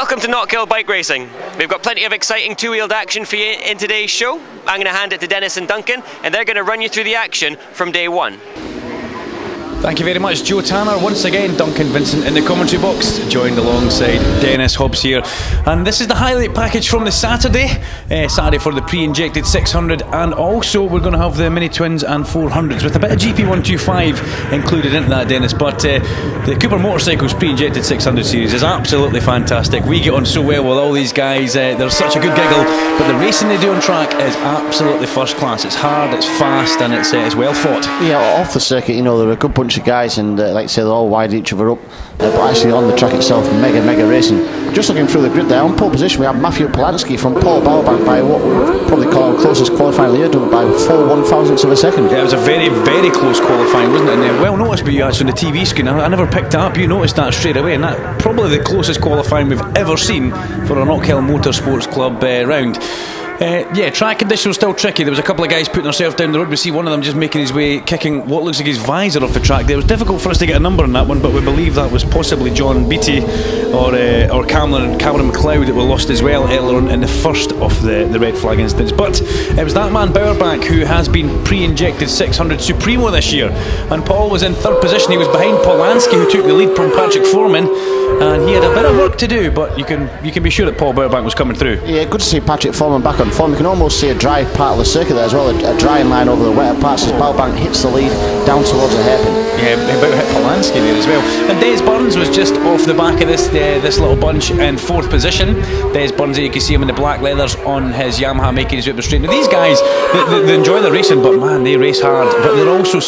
Welcome to Knockhill Bike Racing. We've got plenty of exciting two-wheeled action for you in today's show. I'm going to hand it to Dennis and Duncan, and they're going to run you through the action from day one. Thank you very much, Joe Tanner. Once again, Duncan Vincent in the commentary box, joined alongside Dennis Hobbs here. And this is the highlight package from the Saturday. Saturday for the pre-injected 600, and also we're going to have the MiniTwins and 400s with a bit of GP125 included into that, Dennis. But the Cooper Motorcycles pre-injected 600 series is absolutely fantastic. We get on so well with all these guys. There's such a good giggle, but the racing they do on track is absolutely first class. It's hard, it's fast, and it's well fought. Yeah, off the circuit, you know, they're a good bunch of guys, and like I say, they're all wide each other up, but actually on the track itself, mega racing. Just looking through the grid there, on pole position we have Matthew Polanski from Paul Bowerbank by what we would probably call our closest qualifying lead, by 4 1/1000ths of a second. Yeah, it was a very close qualifying, wasn't it? And well noticed by you actually on the TV screen. I never picked it up. You noticed that straight away, and that probably the closest qualifying we've ever seen for a Knockhill Motorsports Club round. Yeah, track conditions were still tricky. There was a couple of guys putting themselves down the road. We see one of them just making his way, kicking what looks like his visor off the track there. It was difficult for us to get a number on that one, but we believe that was possibly John Beattie or Cameron McLeod that were lost as well earlier on in the first of the red flag instance. But it was that man Bowerbank who has been pre-injected 600 Supremo this year, and Paul was in third position. He was behind Polanski, who took the lead from Patrick Forman, and he had a bit of work to do, but you can be sure that Paul Bowerbank was coming through. Yeah, good to see Patrick Forman back on form. You can almost see a dry part of the circuit there as well, a drying line over the wetter parts as Bowerbank hits the lead down towards the hairpin. Yeah, about hit Polanski there as well. And Des Burns was just off the back of this little bunch in fourth position. Des Burns, you can see him in the black leathers on his Yamaha making his way up the straight. Now these guys, they enjoy the racing, but man, they race hard. But they're also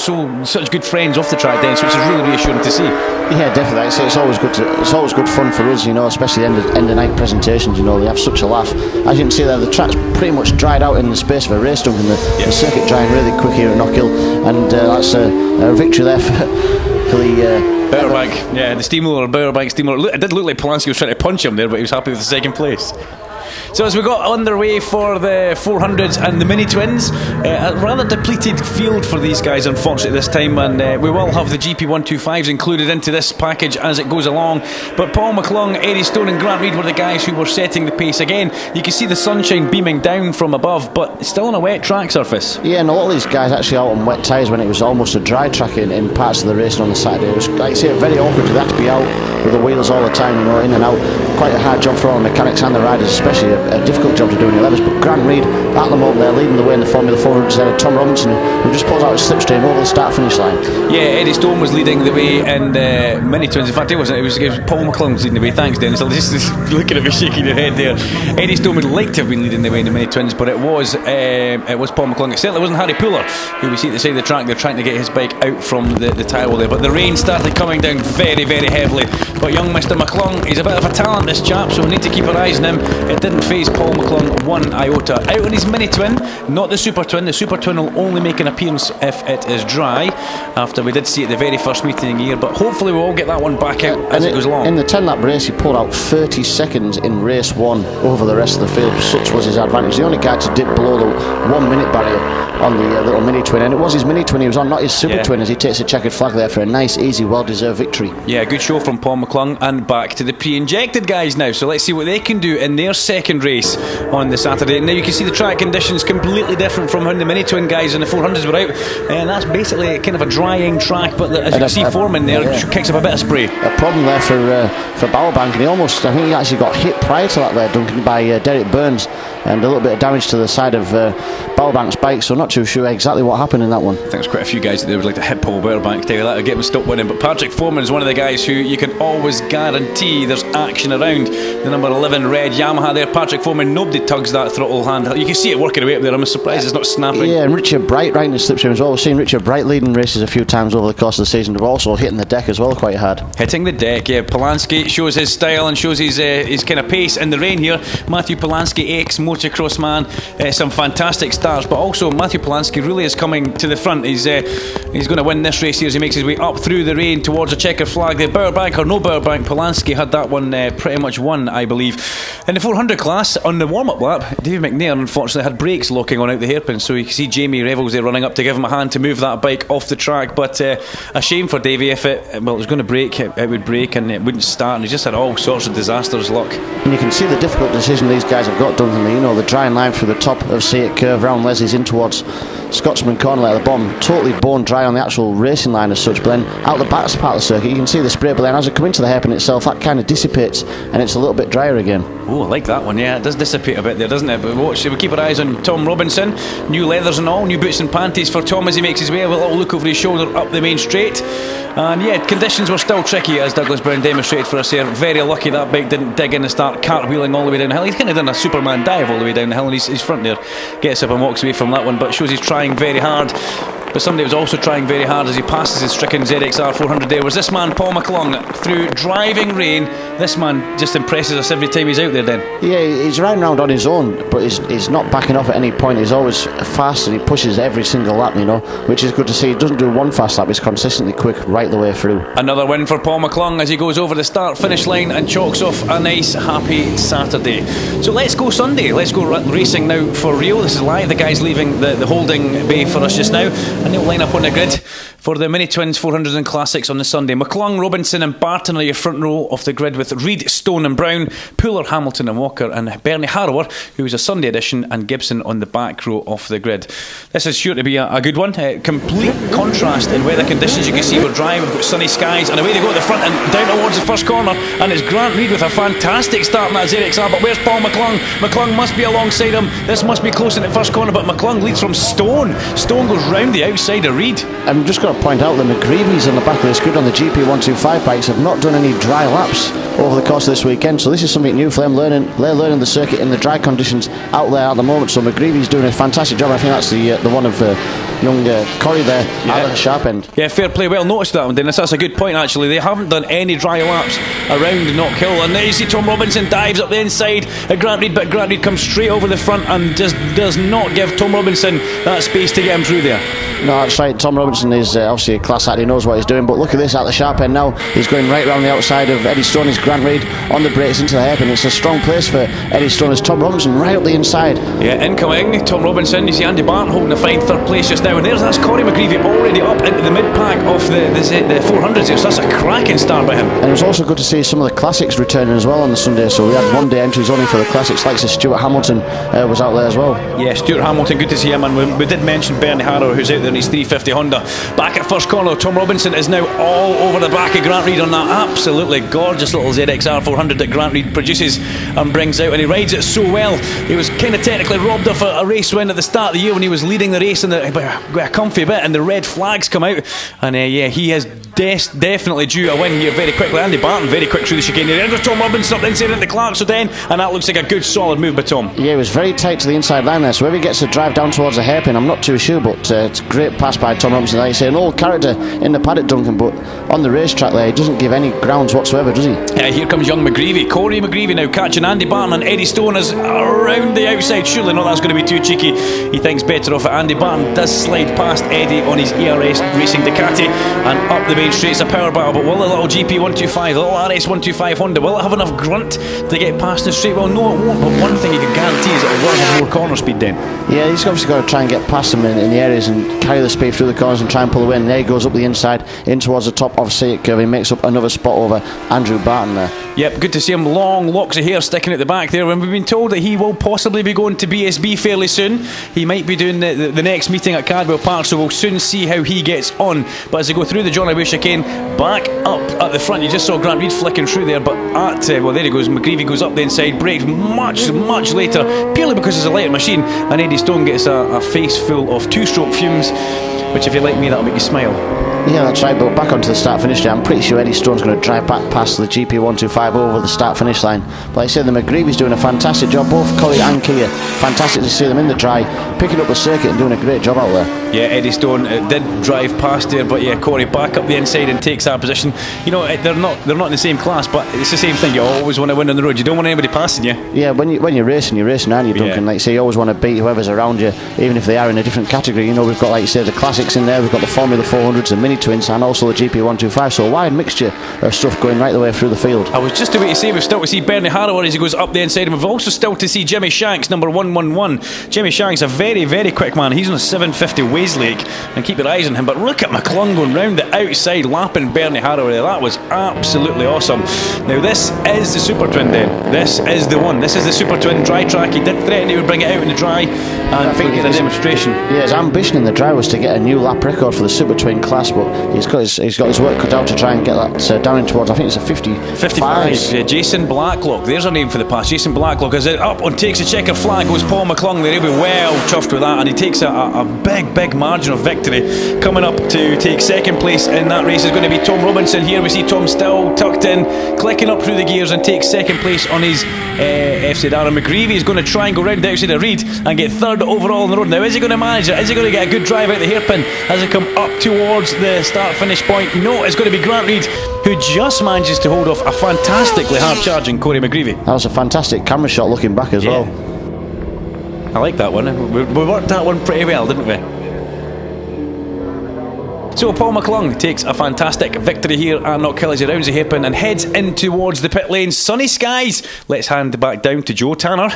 such good friends off the track, Dennis, which is really reassuring to see. Yeah, definitely. It's always good. It's always good fun for us, you know, especially end of night presentations. You know, they have such a laugh. As you can see there, the track's pretty much dried out in the space of a race, Duncan. The circuit drying really quick here at Knockhill, and that's a victory there for the Bowerbank. Yeah, the steamroller, Bowerbank steamroller. It did look like Polanski was trying to punch him there, but he was happy with the second place. So as we got underway for the 400s and the MiniTwins, a rather depleted field for these guys unfortunately this time, and we will have the GP125s included into this package as it goes along. But Paul McClung, Eddie Stone and Grant Reid were the guys who were setting the pace. Again, you can see the sunshine beaming down from above, but still on a wet track surface. Yeah, and a lot of these guys actually out on wet tyres when it was almost a dry track in parts of the racing on the Saturday. It was, like I say, very awkward. They had to be out with the wheels all the time, you know, in and out. Quite a hard job for all the mechanics and the riders, especially a difficult job to do in the levers. But Grant Reid at the moment, they're leading the way in the Formula 400s there. Tom Robinson, who just pulls out his slipstream over the start-finish line. Yeah, Eddie Stone was leading the way in the MiniTwins. In fact, it was Paul McClung was leading the way. Thanks, Dennis. I was just looking at me shaking your head there. Eddie Stone would like to have been leading the way in the MiniTwins, but it was Paul McClung. It certainly wasn't Harry Pooler, who we see at the side of the track. They're trying to get his bike out from the tyre wall there, but the rain started coming down very heavily. But young Mr. McClung, he's a bit of a talent, this chap, so we need to keep our eyes on him. It didn't faze Paul McClung one iota. Out on his MiniTwin, not the Supertwin. The Supertwin will only make an appearance if it is dry, after we did see it at the very first meeting in the year, but hopefully we'll all get that one back out as it goes along. In the 10-lap race, he pulled out 30 seconds in race 1 over the rest of the field. Such was his advantage. The only guy to dip below the 1 minute barrier on the little MiniTwin, and it was his MiniTwin he was on, not his Supertwin, as he takes a checkered flag there for a nice, easy, well-deserved victory. Yeah, good show from Paul McClung. And back to the pre-injected guys now, so let's see what they can do in their second race on the Saturday. Now you can see the track conditions completely different from when the MiniTwin guys and the 400s were out, and that's basically kind of a drying track, but as you can see Forman there kicks up a bit of spray. A problem there for Bowerbank, and I think he actually got hit prior to that there, Duncan, by Derek Burns, and a little bit of damage to the side of Bowerbank's bike, so not too sure exactly what happened in that one. I think there's quite a few guys that they would like to hit Paul Bowerbank, tell you that, or get him to stop winning, but Patrick Forman is one of the guys who you can always guarantee there's action around. The number 11 red Yamaha there, Patrick Forman, nobody tugs that throttle handle. You can see it working away up there. I'm surprised it's not snapping. Yeah, and Richard Bright right in the slipstream as well. We've seen Richard Bright leading races a few times over the course of the season, but also hitting the deck as well quite hard. Hitting the deck, yeah. Polanski shows his style and shows his kind of pace in the rain here. Matthew Polanski, ex-motocross man, some fantastic start starts, but also Matthew Polanski really is coming to the front. He's going to win this race here as he makes his way up through the rain towards a checkered flag. The Bowerbank or no Bowerbank, Polanski had that one pretty much won, I believe. In the 400 class, on the warm-up lap, David McNair unfortunately had brakes locking on out the hairpin, so you can see Jamie Revels there running up to give him a hand to move that bike off the track. But a shame for Davey. If it was going to break, it would break and it wouldn't start, and he just had all sorts of disastrous luck. And you can see the difficult decision these guys have got done for me. You know, the drying line through the top of Seat curve round Leslie's in towards Scotsman Corner at the bottom, totally bone dry on the actual racing line as such, but then out the back part of the circuit you can see the spray, but then as it come into the hairpin itself, that kind of dissipates and it's a little bit drier again. Oh, I like that one, yeah, it does dissipate a bit there, doesn't it? But watch, we keep our eyes on Tom Robinson. New leathers and all, new boots and panties for Tom as he makes his way, a little look over his shoulder up the main straight. And yeah, conditions were still tricky, as Douglas Brown demonstrated for us here. Very lucky that bike didn't dig in and start cartwheeling all the way down the hill. He's kind of done a Superman dive all the way down the hill, and his front there gets up and walks away from that one, but shows he's trying very hard. But somebody was also trying very hard as he passes his stricken ZXR 400 there was this man Paul McClung through driving rain. This man just impresses us every time he's out there then. Yeah, he's riding around on his own, but he's not backing off at any point. He's always fast and he pushes every single lap, you know, which is good to see. He doesn't do one fast lap, he's consistently quick right the way through. Another win for Paul McClung as he goes over the start finish line and chalks off a nice happy Saturday. So let's go Sunday, let's go racing now for real. This is live, the guys leaving the holding bay for us just now, and they'll line up on the grid for the MiniTwins 400s and Classics on the Sunday. McClung, Robinson and Barton are your front row off the grid, with Reid, Stone and Brown, Pooler, Hamilton and Walker, and Bernie Harrower, who is a Sunday edition, and Gibson on the back row off the grid. This is sure to be a good one. Complete contrast in weather conditions. You can see we're dry, we've got sunny skies, and away they go at the front and down towards the first corner, and it's Grant Reid with a fantastic start in that ZXR. But where's Paul McClung? McClung must be alongside him. This must be close in the first corner, but McClung leads from Stone. Stone goes round the outside of Reid. I'm just going to point out the McGreevy's on the back of this grid on the GP125 bikes have not done any dry laps over the course of this weekend, so this is something new for them. They're learning the circuit in the dry conditions out there at the moment. So McGreevy's doing a fantastic job. I think that's the one of young Korie there out at the sharp end. Yeah, fair play. Well noticed that one, Dennis. That's a good point actually. They haven't done any dry laps around Knockhill, and there you see Tom Robinson dives up the inside at Grant Reid, but Grant Reid comes straight over the front and just does not give Tom Robinson that space to get him through there. No, that's right. Tom Robinson is obviously a class act. He knows what he's doing. But look at this at the sharp end now. He's going right round the outside of Eddie Stone. He's Grant Reid on the brakes into the hairpin. It's a strong place for Eddie Stone. It's Tom Robinson right up the inside. Yeah, incoming Tom Robinson. You see Andy Barton holding a fine third place just now. And that's Korie McGreevy already up into the mid pack of the 400s here. So that's a cracking start by him. And it was also good to see some of the classics returning as well on the Sunday. So we had one day entries only for the classics. Like Stuart Hamilton was out there as well. Yeah, Stuart Hamilton, good to see him. And we did mention Bernie Harrow, who's out there in his 350 Honda. Back at first corner, Tom Robinson is now all over the back of Grant Reid on that absolutely gorgeous little ZXR 400 that Grant Reid produces and brings out, and he rides it so well. He was kind of technically robbed of a race win at the start of the year when he was leading the race by a comfy bit, and the red flags come out, and yeah, he has definitely due a win here very quickly. Andy Barton very quick through the chicane here. There's Tom Robinson up inside into Clarkson, and that looks like a good solid move by Tom. Yeah, it was very tight to the inside line there, so if he gets to drive down towards the hairpin, I'm not too sure, but it's a great pass by Tom Robinson. Like you say, an old character in the paddock, Duncan, but on the racetrack there, he doesn't give any grounds whatsoever, does he? Here comes young McGreevy. Korie McGreevy now catching Andy Barton, and Eddie Stone is around the outside. Surely not, that's going to be too cheeky. He thinks better of it. Andy Barton does slide past Eddie on his ERS Racing Ducati, and up the main straight. It's a power battle, but will the little GP125, the little RS125 Honda, will it have enough grunt to get past the straight? Well, no, it won't, but one thing you can guarantee is it will have more corner speed then. Yeah, he's obviously got to try and get past him in the areas and carry the speed through the corners and try and pull away, and there he goes up the inside in towards the top of Seat curve. He makes up another spot over Andrew Barton there. Yep, good to see him. Long locks of hair sticking at the back there, and we've been told that he will possibly be going to BSB fairly soon. He might be doing the next meeting at Cardwell Park, so we'll soon see how he gets on. But as they go through the Johnny Way chicane, back up at the front, you just saw Grant Reid flicking through there, but well, there he goes. McGreevy goes up the inside, brakes much later, purely because it's a lighter machine, and Eddie Stone gets a face full of two-stroke fumes, which if you like me, that'll make you smile. Yeah, that's right, but back onto the start-finish day, I'm pretty sure Eddie Stone's going to drive back past the GP125 over the start-finish line. But like I said, the McGreevy's doing a fantastic job, both Korie and Kia. Fantastic to see them in the dry, picking up the circuit and doing a great job out there. Yeah, Eddie Stone did drive past there, but yeah, Korie back up the inside and takes that position. You know, they're not in the same class, but it's the same thing. You always want to win on the road. You don't want anybody passing you. Yeah, when you're racing, aren't you, Duncan? Like you say, you always want to beat whoever's around you, even if they are in a different category. You know, we've got, like you say, the classics in there, we've got the Formula 400s, the MiniTwins, and also the GP125. So a wide mixture of stuff going right the way through the field. I was just about to say, we've still to see Bernie Harrower as he goes up the inside, and we've also still to see Jimmy Shanks, number 111. Jimmy Shanks, a very, very quick man. He's on a 750 Waislake, and keep your eyes on him. But look at McClung going round the outside, lapping Bernie Harrower. That was absolutely awesome. Now this is the Supertwin then. This is the one. This is the Supertwin dry track. He did threaten he would bring it out in the dry, and I think get a demonstration. Yeah, his ambition in the dry was to get a new lap record for the Supertwin class, but he's got his work cut out to try and get that down in towards, I think it's a 55. Yeah, Jason Blacklock, there's a name for the pass. Jason Blacklock is up and takes a checker flag. Goes Paul McClung there. He'll be well chuffed with that, and he takes a big margin of victory. Coming up to take second place in that race is going to be Tom Robinson. Here we see Tom still tucked in, clicking up through the gears, and takes second place on his FC Darren McGreevy is going to try and go round the outside of Reed and get third overall on the road. Now, is he going to manage it? Is he going to get a good drive out the hairpin as he come up towards the start-finish point? No, it's going to be Grant Reed, who just manages to hold off a fantastically hard-charging Korie McGreevy. That was a fantastic camera shot looking back as well. I like that one. We worked that one pretty well, didn't we? So Paul McClung takes a fantastic victory here at Knockhill as he rounds the hairpin and heads in towards the pit lane. Sunny skies. Let's hand back down to Joe Tanner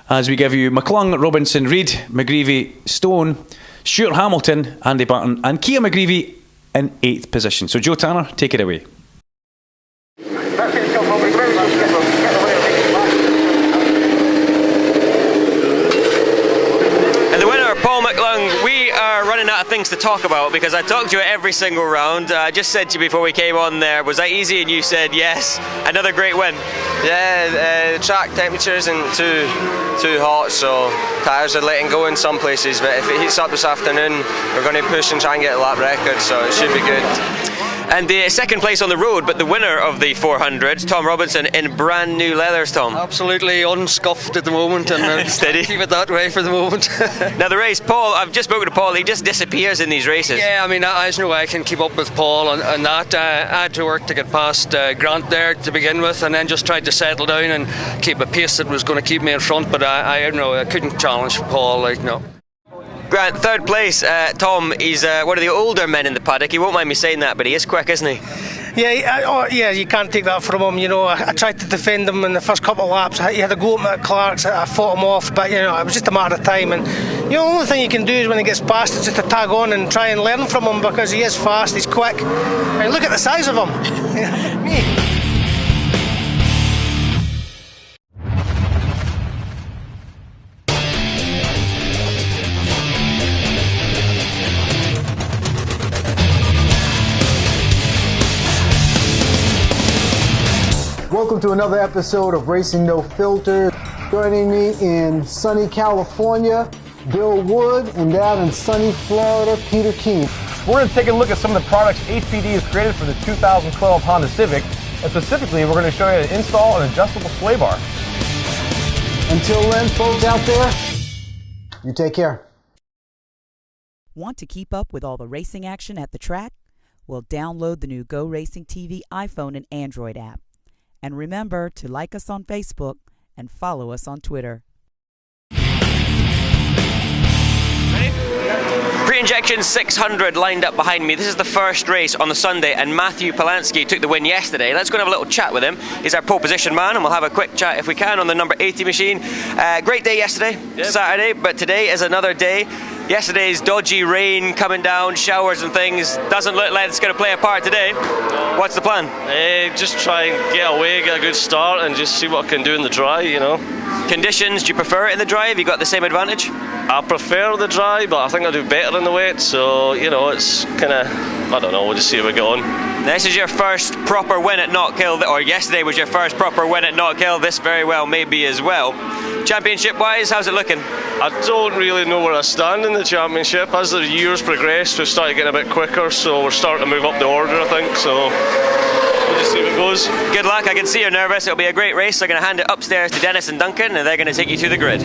as we give you McClung, Robinson, Reid, McGreevy, Stone, Stuart Hamilton, Andy Barton and Kia McGreevy in 8th position. So Joe Tanner, take it away. Paul McClung, we are running out of things to talk about because I talked to you every single round. I just said to you before we came on there, was that easy? And you said yes. Another great win. Yeah, track temperature isn't too hot, so tyres are letting go in some places, but if it heats up this afternoon, we're going to push and try and get a lap record, so it should be good. And the second place on the road, but the winner of the 400, Tom Robinson, in brand new leathers, Tom. Absolutely unscuffed at the moment, and steady. Keep it that way for the moment. Now the race, Paul, I've just spoken to Paul, he just disappears in these races. Yeah, I mean, there's no way I can keep up with Paul and that. I had to work to get past Grant there to begin with, and then just tried to settle down and keep a pace that was going to keep me in front, but I couldn't challenge Paul, no. Grant, third place. Tom, he's one of the older men in the paddock. He won't mind me saying that, but he is quick, isn't he? Yeah, you can't take that from him. You know, I tried to defend him in the first couple of laps. He had a go at me at Clark's. I fought him off, but it was just a matter of time. And the only thing you can do is when he gets past is just to tag on and try and learn from him, because he is fast, he's quick. And look at the size of him. Me. Welcome to another episode of Racing No Filter. Joining me in sunny California, Bill Wood, and down in sunny Florida, Peter King. We're going to take a look at some of the products HPD has created for the 2012 Honda Civic, and specifically we're going to show you how to install an adjustable sway bar. Until then, folks out there, you take care. Want to keep up with all the racing action at the track? Well, download the new Go Racing TV iPhone and Android app. And remember to like us on Facebook and follow us on Twitter. Pre-Injection 600 lined up behind me. This is the first race on the Sunday, and Matthew Polanski took the win yesterday. Let's go and have a little chat with him. He's our pole position man, and we'll have a quick chat if we can on the number 80 machine. Great day yesterday, Saturday, but today is another day. Yesterday's dodgy rain coming down, showers and things, doesn't look like it's going to play a part today. What's the plan? Just try and get away, get a good start, and just see what I can do in the dry, Conditions, do you prefer it in the dry? Have you got the same advantage? I prefer the dry, but I think I do better in the wet, so, it's kind of, I don't know, we'll just see how we go on. This is your first proper win at Knockhill, or yesterday was your first proper win at Knockhill, this very well may be as well. Championship-wise, how's it looking? I don't really know where I stand in the championship. As the years progressed, we've started getting a bit quicker, so we're starting to move up the order, I think, so we'll just see how it goes. Good luck, I can see you're nervous. It'll be a great race. They're going to hand it upstairs to Dennis and Duncan, and they're going to take you through the grid.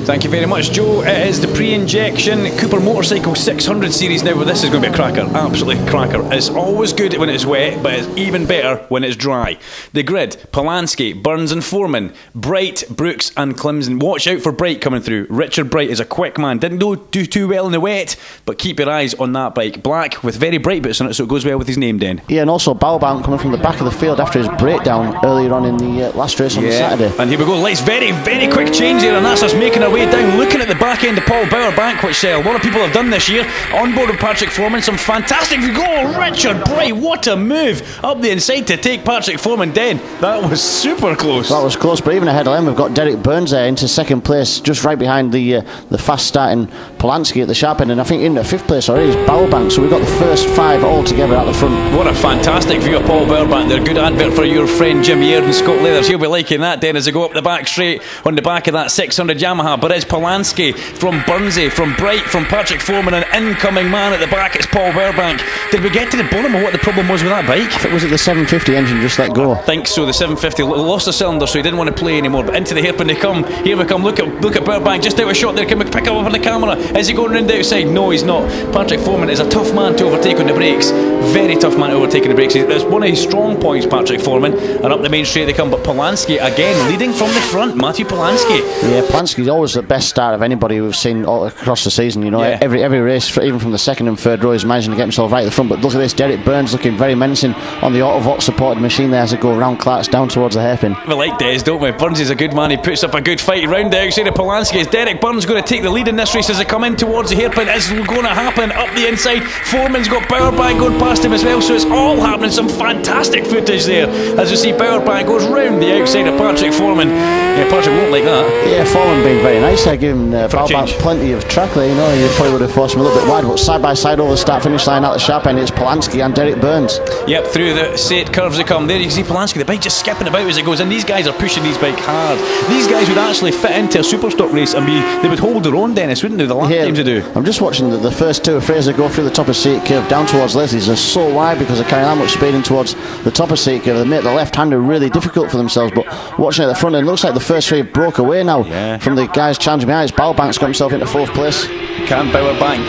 Thank you very much, Joe. It is the Pre-Injection Cooper Motorcycle 600 series now. Well, this is going to be a cracker, absolutely cracker. It's always good when it's wet, but it's even better when it's dry. The grid: Polanski, Burns and Forman, Bright, Brooks and Clemson. Watch out for Bright coming through. Richard Bright is a quick man. Didn't do too well in the wet, but keep your eyes on that bike. Black with very bright bits on it, so it goes well with his name, Den. Yeah, and also Bowerbank coming from the back of the field after his breakdown earlier on in the last race on the Saturday. And here we go, lights, very, very quick change here, and that's us making our way down, looking at the back end of Paul Bowerbank, which a lot of people have done this year. On board with Patrick Forman, some fantastic goal. Richard Bright, what a move up the inside to take Patrick Forman down. That was super close. That was close, but even ahead of him, we've got Derek Burns there into second place, just right behind the fast starting Polanski at the sharp end, and I think into fifth place already is Bowerbank. So we've got the first five all together at the front. What a fantastic view of Paul Bowerbank. They're a good advert for your friend Jim Yaird and Scott Leathers. He'll be liking that then as they go up the back straight on the back of that 600 Yamaha. But it's Polanski from Burnsy, from Bright, from Patrick Forman, an incoming man at the back. It's Paul Bowerbank. Did we get to the bottom of what the problem was with that bike? Was it the 750 engine just let go? I think so. The 750 lost the cylinder, so he didn't want to play anymore. But into the hairpin they come. Here we come. Look at Bowerbank just out of shot there. Can we pick up on the camera? Is he going round the outside? No, he's not. Patrick Forman is a tough man to overtake on the brakes. Very tough man to overtake on the brakes. That's one of his strong points, Patrick Forman. And up the main straight they come. But Polanski again leading from the front. Matthew Polanski. Yeah, Polanski's always the best start of anybody we've seen all across the season. You know, every race, even from the second and third row, he's managing to get himself right at the front. But look at this, Derek Burns looking very menacing on the Autovox supported machine there as they go around Clark's down towards the hairpin. We like Des, don't we? Burns is a good man. He puts up a good fight round the outside of Polanski. Is Derek Burns going to take the lead in this race as they come in towards the hairpin? It's going to happen up the inside. Foreman's got Bowerbank going past him as well, so it's all happening. Some fantastic footage there as we see Bowerbank goes round the outside of Patrick Forman. Yeah, Patrick won't like that. Yeah, Forman being very nice there, giving Bowerbank plenty of track there. You know, you probably would have forced him a little bit wide, but side by side over the start finish line at the sharp end, it's Polanski and Derek Burns. Yep, through the straight curves they come. There you can see Polanski, the bike just skipping about as it goes, and these guys are pushing these bike hard. These guys would actually fit into a Superstock race and they would hold their own, Dennis, wouldn't they? The lap times to do. I'm just watching the first two of Fraser go through the top of seat curve down towards Leslie's. They're so wide because they're carrying that much speed in towards the top of seat curve. They make the left-hander really difficult for themselves, but watching at the front end, it looks like the first three broke away now from the guys challenging behind. Bowerbank's got himself into fourth place. Can Bowerbank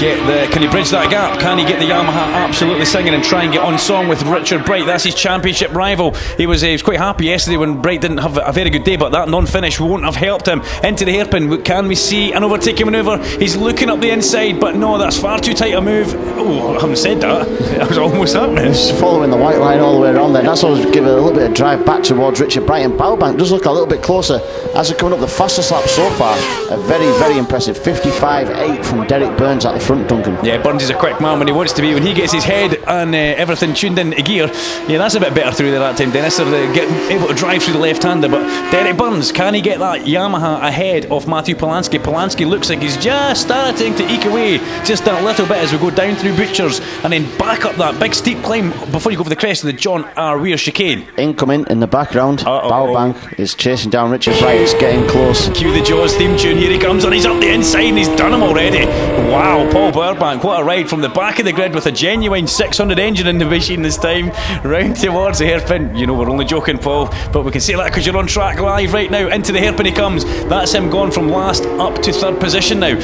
can he bridge that gap? Can he get the Yamaha absolutely singing and try and get on song with Richard Bright? That's his championship rival. He was quite happy yesterday when Bright didn't have a very good day, but that non-finish won't have helped him. Into the hairpin, can we see an overtaking manoeuvre? He's looking up the inside, but no, that's far too tight a move. Oh, I haven't said that. That was almost happening. He's following the white line all the way around there. That's always give it a little bit of drive back towards Richard Bright, and Bowerbank does look a little bit closer as they're coming up the fastest lap so far. A very, very impressive 55.8 from Derek Burns at the front, Duncan. Yeah, Burns is a quick man when he wants to be. When he gets his head and everything tuned into gear, yeah, that's a bit better through there that time, Dennis. They're able to drive through the left-hander, but Derek Burns, can he get that Yamaha ahead of Matthew Polanski? Polanski looks like he's just starting to eke away just a little bit as we go down through Butchers and then back up that big steep climb before you go over the crest of the John R. Weir chicane. Incoming in the background, Bowerbank is chasing down Richard Bright. It's getting close. Cue the Jaws theme tune. Here he comes, and he's up the inside and he's done him already. Wow, Paul Bowerbank, what a ride from the back of the grid with a genuine 600 engine in the machine this time, round towards the hairpin. You know, we're only joking, Paul, but we can say that because you're on track live right now. Into the hairpin he comes. That's him gone from last up to third position now.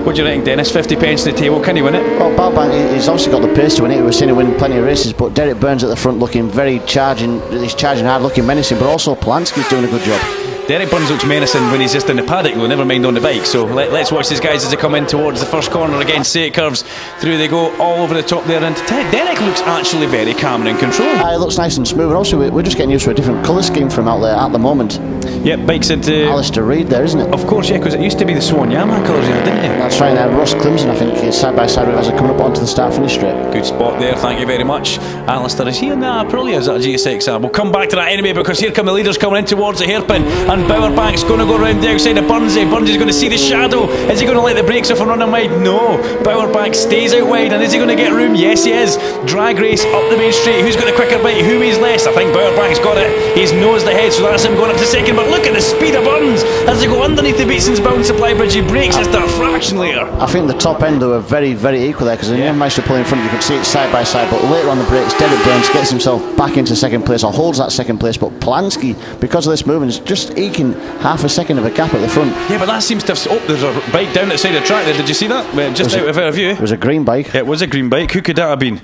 What do you reckon, Dennis? 50 pence in the table, can he win it? Well, Bowerbank, he's obviously got the pace to win it. We've seen him win plenty of races, but Derek Burns at the front looking very charging. He's charging hard, looking menacing, but also Polanski's doing a good job. Derek Burns looks menacing when he's just in the paddock though, never mind on the bike. So let's watch these guys as they come in towards the first corner again. Straight curves through they go, all over the top there, and Derek looks actually very calm and in control. It looks nice and smooth, and also we're just getting used to a different colour scheme from out there at the moment. Yep, bikes into Alistair Reid there, isn't it? Of course, yeah, because it used to be the Swan Yamaha colours, didn't it? That's right, now Ross Clemson, I think, is side by side with as they're coming up onto the start finish straight. Good spot there, thank you very much. Alistair, is he in that Aprilia? Is that a GSXR? We'll come back to that anyway, because here come the leaders coming in towards the hairpin, and Bowerbank's going to go round the outside of Burnsy. Burns going to see the shadow. Is he going to let the brakes off and running wide? No. Bowerbank stays out wide, and is he going to get room? Yes, he is. Drag race up the main straight. Who's got the quicker bike? Who weighs less? I think Bowerbank's got it. He's nosed ahead, so that's him going up to second. But look at the speed of Burns as they go underneath the Beatson's bound supply bridge. He breaks just a fraction later. I think the top end, they were very, very equal there, because they never managed to pull in front. You could see it side by side, but later on the brakes, Derek Burns gets himself back into second place, or holds that second place, but Polanski, because of this movement, is just eking half a second of a gap at the front. Yeah, but that seems to have... Oh, there's a bike down the side of the track there. Did you see that? Just out of our view. It was a green bike. It was a green bike. Who could that have been?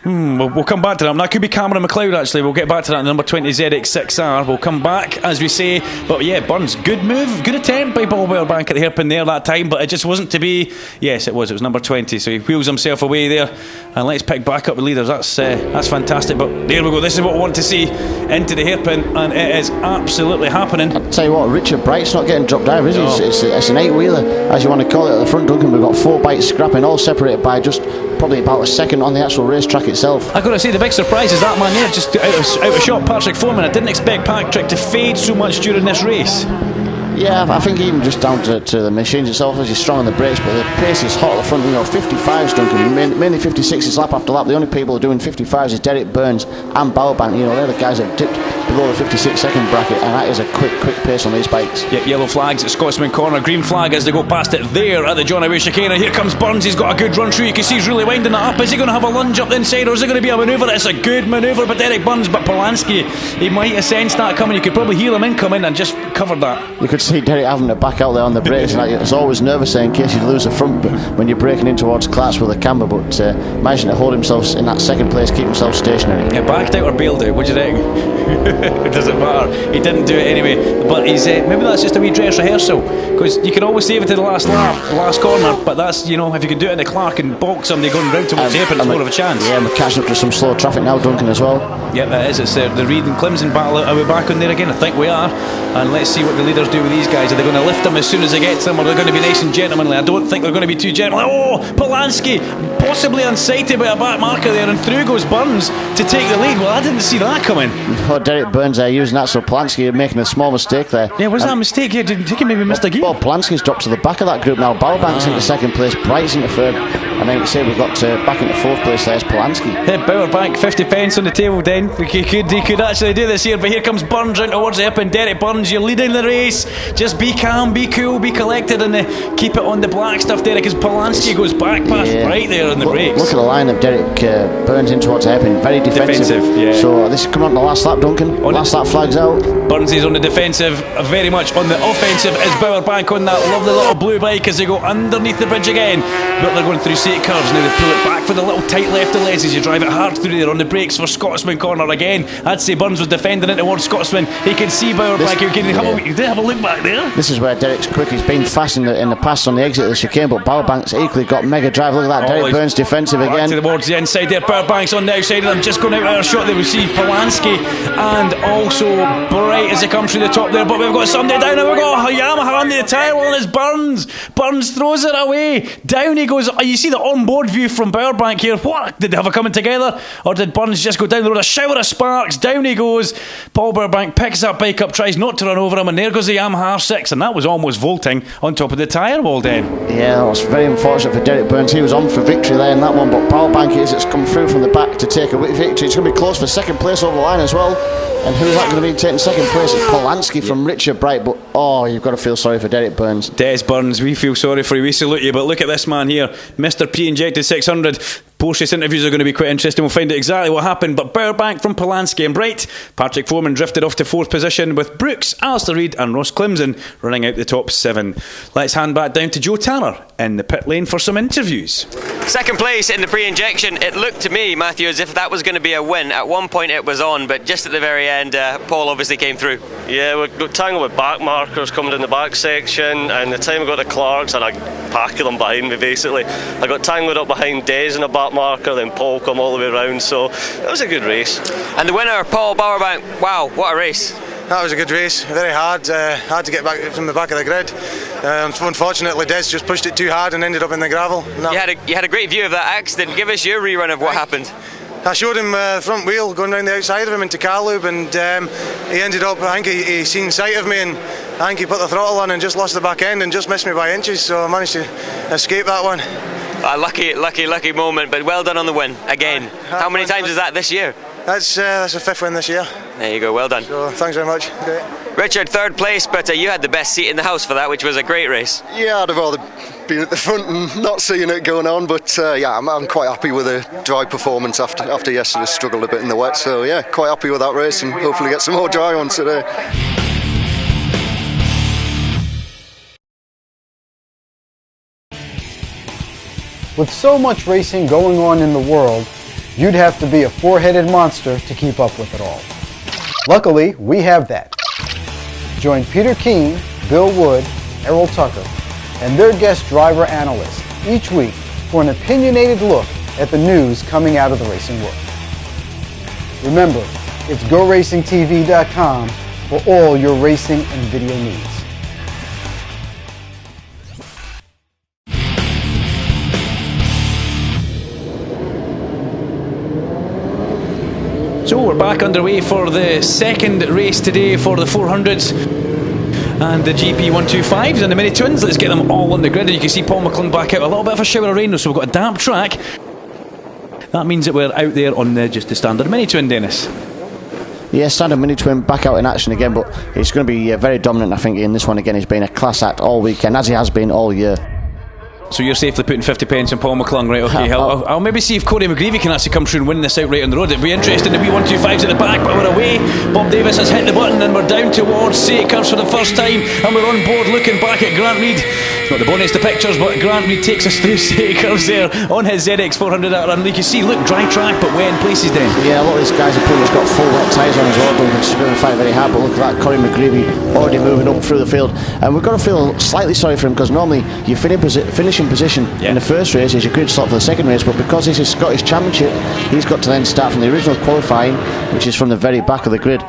We'll come back to that. That could be Cameron McLeod, actually. We'll get back to that in the number 20 ZX6R. We'll come back, as we say. But yeah, Burns, good move, good attempt by Paul Bowerbank at the hairpin there that time, but it just wasn't to be. Yes, it was number 20, so he wheels himself away there. And let's pick back up the leaders. That's fantastic. But there we go. This is what we want to see into the hairpin, and it is absolutely happening. I'll tell you what, Richard Bright's not getting dropped either, is he? It's an 8-wheeler, as you want to call it, at the front, Duncan. We've got 4 bikes scrapping, all separated by just probably about a second on the actual racetrack itself. I've got to say, the big surprise is that man there, just out of shot, Patrick Forman. I didn't expect Patrick to fade so much during this race. Yeah, I think even just down to the machines itself, as he's strong on the brakes, but the pace is hot at the front. 55s, Duncan, mainly 56s lap after lap. The only people who are doing 55s is Derek Burns and Bowerbank. They're the guys that dipped below the 56-second bracket, and that is a quick pace on these bikes. Yep, yellow flags at Scotsman corner, green flag as they go past it there at the John Away chicane. And here comes Burns. He's got a good run through. You can see he's really winding that up. Is he going to have a lunge up the inside, or is it going to be a manoeuvre? It's a good manoeuvre by Derek Burns, but Polanski, he might have sensed that coming. You could probably hear him incoming and just covered that. You could see Derek having to back out there on the brakes, and it's always nervous there in case you lose the front when you're braking in towards Clark's with a camber, but managing to hold himself in that second place, keep himself stationary. Yeah, backed out or bailed out, what do you think? It doesn't matter, he didn't do it anyway, but he's maybe that's just a wee dress rehearsal, because you can always save it to the last lap, the last corner, but that's, if you can do it in the Clark and box somebody going round towards the hairpin, it's more of a chance. Yeah, and we're catching up to some slow traffic now, Duncan, as well. Yeah, that is. It's the Reed and Clemson battle. Are we back on there again? I think we are. And let's see what the leaders do with these guys. Are they going to lift them as soon as they get to them, or are they going to be nice and gentlemanly? I don't think they're going to be too gentlemanly. Oh, Polanski possibly unsighted by a back marker there, and through goes Burns to take the lead. Well, I didn't see that coming. Oh, Derek Burns there using that, so Polanski making a small mistake there. Yeah, was that a mistake? Yeah, didn't he maybe missed a gear? Well, Polanski's dropped to the back of that group now. Bowerbank's into second place, Bright's into third, and then you say we've got back into fourth place. There's Polanski. Yeah, Bowerbank, 50 pence on the table then. He could actually do this here, but here comes Burns round towards the hairpin. Derek Burns, you're leading the race. Just be calm, be cool, be collected, and keep it on the black stuff, Derek, because Polanski goes back past right there on the brakes. Look at the line of Derek Burns in towards the hairpin, very defensive. Yeah. So this is coming on the last lap, Duncan. Last lap flags out. Burns is on the defensive, very much on the offensive is Bowerbank on that lovely little blue bike as they go underneath the bridge again. But they're going through 8 curves now. They pull it back for the little tight left of Les as you drive it hard through there on the brakes for Scotsman corner again. I'd say Burns was defending it towards Scotsman. He can see Bowerbank. He did have a look back there. This is where Derek's quick. He's been fast in the pass on the exit of the chicane, but Bowerbank's equally got mega drive. Look at that, Derek Burns defensive again. Towards the inside there. Bowerbank's on the outside of them, just going out of our shot there. We see Polanski and also Bright as they come through the top there, but we've got somebody down and we've got Yamaha on the tyre wall, and it's Burns. Burns throws it away. Down he goes. You see the on-board view from Bowerbank here. What? Did they have it coming together, or did Burns just go down the road? A shower of sparks. Down he goes. Paul Bowerbank picks that bike up, tries not to run over him, and there goes the Yamaha R6, and that was almost vaulting on top of the tyre wall then. Yeah, that was very unfortunate for Derek Burns. He was on for victory there in that one, but Bowerbank it's come through from the back to take a victory. It's going to be close for second place over the line as well. And who's that going to be taking second place? It's Polanski from Richard Bright, but you've got to feel sorry for Derek Burns. Des Burns, we feel sorry for you, we salute you, but look at this man here, Mr. Pre-Injected 600. Post-race interviews are going to be quite interesting. We'll find out exactly what happened. But Bowerbank from Polanski and Bright. Patrick Forman drifted off to 4th position with Brooks, Alistair Reid and Ross Clemson running out the top 7. Let's hand back down to Joe Tanner in the pit lane for some interviews. Second place in the pre-injection. It looked to me, Matthew, as if that was going to be a win. At one point it was on, but just at the very end, Paul obviously came through. Yeah, we got tangled with back markers coming in the back section, and the time I got to Clark's and a pack of them behind me basically. I got tangled up behind Des in a back marker, then Paul come all the way around, so it was a good race. And the winner, Paul Bowerbank. Wow, what a race. That was a good race, very hard to get back from the back of the grid. Unfortunately Des just pushed it too hard and ended up in the gravel. You had a great view of that accident. Give us your rerun of what happened. I showed him the front wheel going round the outside of him into car loop, and he ended up, I think he seen sight of me, and I think he put the throttle on and just lost the back end and just missed me by inches, so I managed to escape that one. A lucky moment, but well done on the win again. How many times is that this year? That's the 5th win this year. There you go, well done. So thanks very much. Great. Richard, third place, but you had the best seat in the house for that, which was a great race. Yeah, I'd have rather been at the front and not seeing it going on, but yeah, I'm quite happy with the dry performance after yesterday struggled a bit in the wet, so yeah, quite happy with that race and hopefully get some more dry ones today. With so much racing going on in the world, you'd have to be a four-headed monster to keep up with it all. Luckily, we have that. Join Peter Keane, Bill Wood, Errol Tucker, and their guest driver analysts each week for an opinionated look at the news coming out of the racing world. Remember, it's GoRacingTV.com for all your racing and video needs. So we're back underway for the second race today for the 400s and the GP125s and the MiniTwins. Let's get them all on the grid, and you can see Paul McClung back out. A little bit of a shower of rain, so we've got a damp track. That means that we're out there on just the standard MiniTwin, Dennis. Yeah, standard MiniTwin back out in action again, but he's going to be very dominant, I think, in this one again. He's been a class act all weekend, as he has been all year. So you're safely putting 50 pence on Paul McClung, right? Okay, I'll maybe see if Korie and McGreevy can actually come through and win this outright on the road. It'd be interesting. The B125's at the back, but we're away. Bob Davis has hit the button and we're down towards St Curves for the first time, and we're on board looking back at Grant Reid. It's not the bonus to pictures, but Grant Reid takes us through St Curves there on his ZX400 and you can see, look, dry track but wet in places then. Yeah, a lot of these guys are pretty much got full wet tyres on as well, but it's going to fight very hard. But look at that, Korie and McGreevy already moving up through the field, and we've got to feel slightly sorry for him, because normally you finish in position in the first race is your grid slot for the second race, but because this is Scottish Championship, he's got to then start from the original qualifying, which is from the very back of the grid.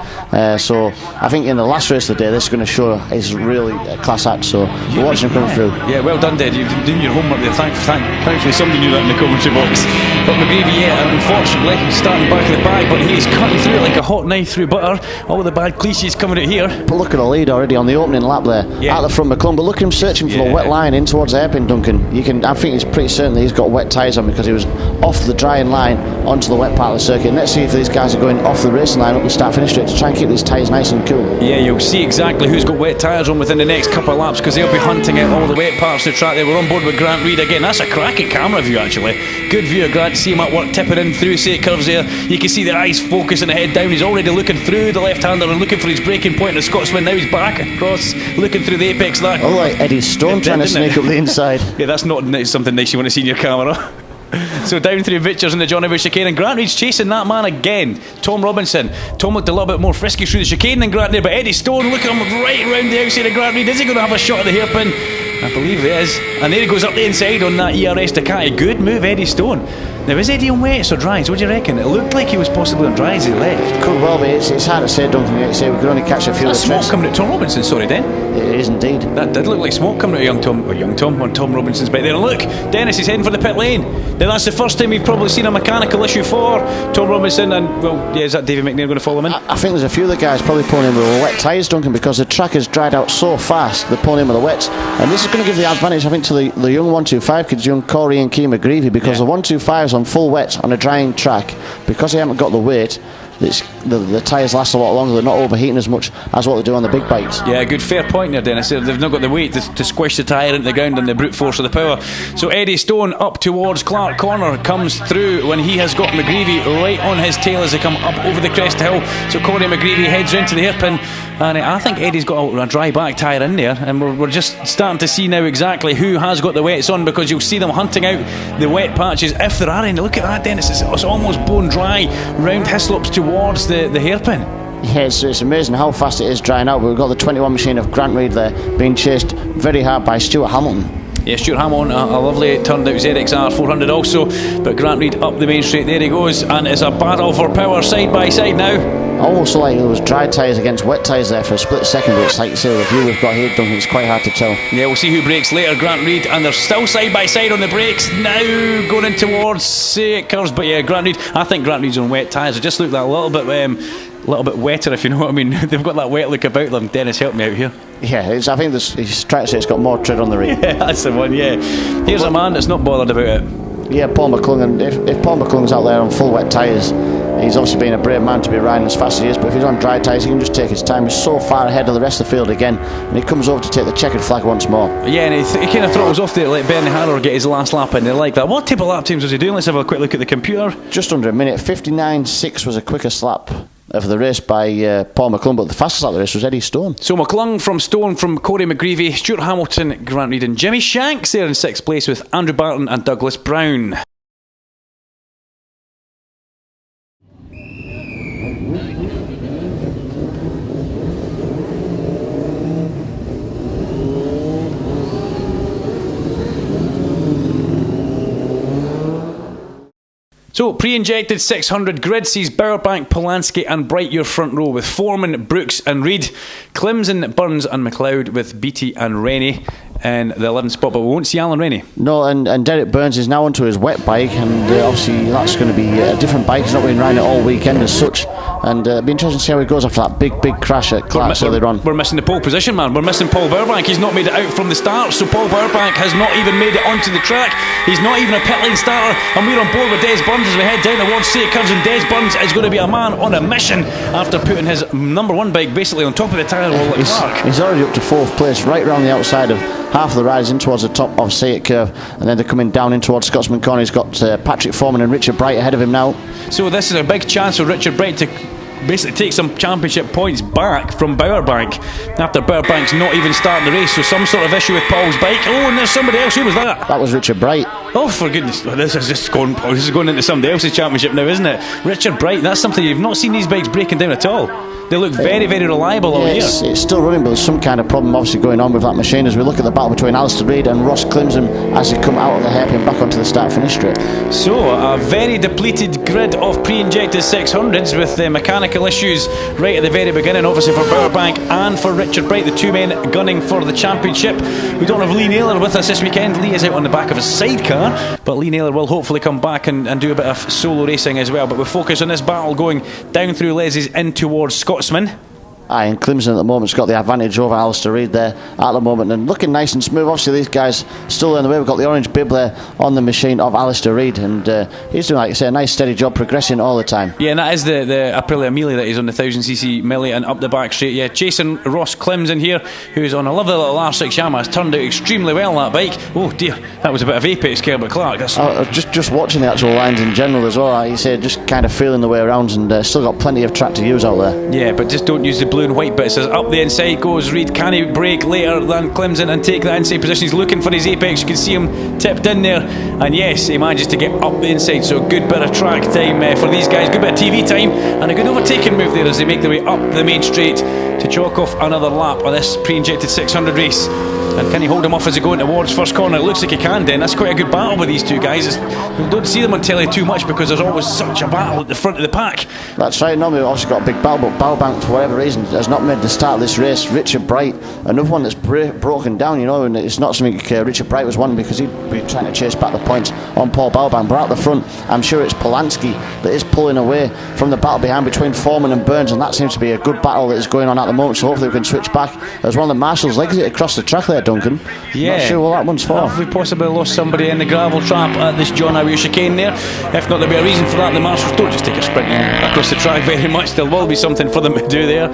So I think in the last race of the day, this is going to show his really class act. So we're watching him come through. Yeah, well done, Dad. You've been doing your homework there. Thankfully, somebody knew that in the commentary box. But McGreevy, unfortunately, starting back of the bag, but he's cutting through it like a hot knife through butter. All the bad cliches coming out here. But look at the lead already on the opening lap there, out the front McClung. But look at him searching for the wet line in towards the hairpin, Duncan. I think it's pretty certain that he's got wet tyres on, because he was off the drying line onto the wet part of the circuit. Let's see if these guys are going off the racing line up the start-finish straight to try and keep these tyres nice and cool. Yeah, you'll see exactly who's got wet tyres on within the next couple of laps, because they'll be hunting out all the wet parts of the track. They were on board with Grant Reid again. That's a cracking camera view, actually. Good view of Grant. See him at work tipping in through St Curves there. You can see their eyes focusing the head down. He's already looking through the left-hander and looking for his breaking point in the Scotsman. Now he's back across, looking through the apex of that. Oh, like Eddie Stone trying to sneak up the inside. Yeah, that's not something nice you want to see in your camera. So down through Victors in the Johnny Boy chicane, and Grant Reid's chasing that man again, Tom Robinson. Tom looked a little bit more frisky through the chicane than Grant there, but Eddie Stone, look at him right round the outside of Grant Reid. Is he going to have a shot at the hairpin? I believe he is. And there he goes up the inside on that ERS Ducati. Good move, Eddie Stone. Now, is Eddie on wets or dries? What do you reckon? It looked like he was possibly on dries as he left. Could well be. It's hard to say, Duncan. You say we could only catch a few of the smoke coming out. Tom Robinson, sorry, Den. It is indeed. That did look like smoke coming out of Tom Robinson's back there. And look, Dennis is heading for the pit lane. Now, that's the first time we've probably seen a mechanical issue for Tom Robinson. And, well, yeah, is that David McNair going to follow him in? I think there's a few of the guys probably pulling in with wet tyres, Duncan, because the track has dried out so fast, they're pulling in with the wets. And this is going to give the advantage, I think, to the young 125 kids, young Korie and Kai McGreevy, because the 125s on full wets on a drying track, because they haven't got the weight, the tyres last a lot longer. They're not overheating as much as what they do on the big bikes. Yeah, good, fair point there, Dennis. They've not got the weight to squish the tyre into the ground and the brute force of the power. So Eddie Stone up towards Clark Corner comes through when he has got McGreevy right on his tail as they come up over the crest hill. So Korie McGreevy heads round to the hairpin, and I think Eddie's got a dry back tyre in there, and we're just starting to see now exactly who has got the wets on, because you'll see them hunting out the wet patches if there are any. Look at that, Dennis, it's almost bone dry round Hislops towards the hairpin. Yeah, it's amazing how fast it is drying out. We've got the 21 machine of Grant Reid there being chased very hard by Stuart Hamilton. Yeah, Stuart Hamilton, a lovely turned out ZXR 400 also, but Grant Reid up the main straight, there he goes, and it's a battle for power side by side now. Almost like there was dry tyres against wet tyres there for a split second, but it's like you say, the view we've got here, Duncan, it's quite hard to tell. Yeah, we'll see who breaks later, Grant Reid, and they're still side by side on the brakes now, going in towards St Curves, but yeah, Grant Reid, I think Grant Reid's on wet tyres. It just looked that a little bit wetter, if you know what I mean. They've got that wet look about them. Dennis, help me out here. Yeah, I think he's trying to say it's got more tread on the rear. Yeah, that's the one, yeah. Here's a man that's not bothered about it. Yeah, Paul McClung, and if Paul McClung's out there on full wet tyres, He's obviously been a brave man to be riding as fast as he is, but if he's on dry tyres, he can just take his time. He's so far ahead of the rest of the field again, and he comes over to take the checkered flag once more. Yeah, and he kind of throttles off there to let Bernie Harrow get his last lap in. They like that. What type of lap times was he doing? Let's have a quick look at the computer. Just under a minute. 59.6 was a quickest lap of the race by Paul McClung, but the fastest lap of the race was Eddie Stone. So McClung from Stone, from Korie McGreevy, Stuart Hamilton, Grant Reid and Jimmy Shanks there in 6th place with Andrew Barton and Douglas Brown. So, pre-injected 600 grid sees Bowerbank, Polanski and Bright your front row with Forman, Brooks and Reid, Clemson, Burns and McLeod with Beattie and Rennie in the 11th spot, but we won't see Alan Rennie. No, and Derek Burns is now onto his wet bike, and obviously that's going to be a different bike. He's not been riding it all weekend as such, and it'll be interesting to see how he goes after that big crash at Clark's earlier on. We're missing the pole position, man. We're missing Paul Bowerbank. He's not made it out from the start, so Paul Bowerbank has not even made it onto the track. He's not even a pit lane starter, and we're on board with Des Burns as we head down towards St Curves, and Des Burns is going to be a man on a mission after putting his number one bike basically on top of the tyre wall at Clark. He's already up to 4th place, right around the outside of half of the riders in towards the top of St Curve, and then they're coming down in towards Scotsman Corner. He's got Patrick Forman and Richard Bright ahead of him now. So this is a big chance for Richard Bright to basically take some championship points back from Bowerbank after Bowerbank's not even starting the race, so some sort of issue with Paul's bike. Oh, and there's somebody else. Who was that? That was Richard Bright. Oh, for goodness, this is going into somebody else's championship now, isn't it? Richard Bright, that's something you've not seen these bikes breaking down at all. They look very, very reliable all year. It's still running, but there's some kind of problem obviously going on with that machine as we look at the battle between Alistair Reid and Ross Clemson as they come out of the hairpin back onto the start-finish straight. So, a very depleted grid of pre-injected 600s with the mechanical issues right at the very beginning, obviously for Bowerbank and for Richard Bright, the two men gunning for the championship. We don't have Lee Naylor with us this weekend. Lee is out on the back of a sidecar, but Lee Naylor will hopefully come back and do a bit of solo racing as well. But we focus on this battle going down through Leslie's in towards Scotsman. Aye, and Clemson at the moment's got the advantage over Alistair Reid there at the moment, and looking nice and smooth. Obviously these guys still in the way. We've got the orange bib there on the machine of Alistair Reid, and he's doing, like you say, a nice steady job, progressing all the time. Yeah, and that is the Aprilia Mille that he's on the 1000cc Millie and up the back straight. Yeah, chasing Ross Clemson here, who's on a lovely little R6 Yamaha. It's turned out extremely well, that bike. Oh dear, that was a bit of apex curb at Clark. Just watching the actual lines in general as well, like you say, just kind of feeling the way around, and still got plenty of track to use out there. Yeah, but just don't use the blue and white bit. It says up the inside goes Reid. Can he brake later than Clemson and take that inside position? He's looking for his apex. You can see him tipped in there, and yes, he manages to get up the inside. So a good bit of track time for these guys, good bit of TV time, and a good overtaking move there as they make their way up the main straight to chalk off another lap on this pre-injected 600 race. And can he hold him off as they go in towards first corner? It looks like he can, then. That's quite a good battle with these two guys. We don't see them on telly too much because there's always such a battle at the front of the pack. That's right. Normally we've obviously got a big battle, but Bowerbank, for whatever reason, has not made the start of this race. Richard Bright, another one that's broken down, you know, and it's not something Richard Bright was wanting because he'd be trying to chase back the points on Paul Bowerbank. But out the front, I'm sure it's Polanski that is pulling away from the battle behind between Forman and Burns, and that seems to be a good battle that is going on at the moment, so hopefully we can switch back. There's one of the marshals legs it across the track there, Duncan. Yeah. Not sure what that one's for. Have we possibly lost somebody in the gravel trap at this John Howe chicane there? If not, there'll be a reason for that. The marshals don't just take a sprint across the track very much. There will be something for them to do there.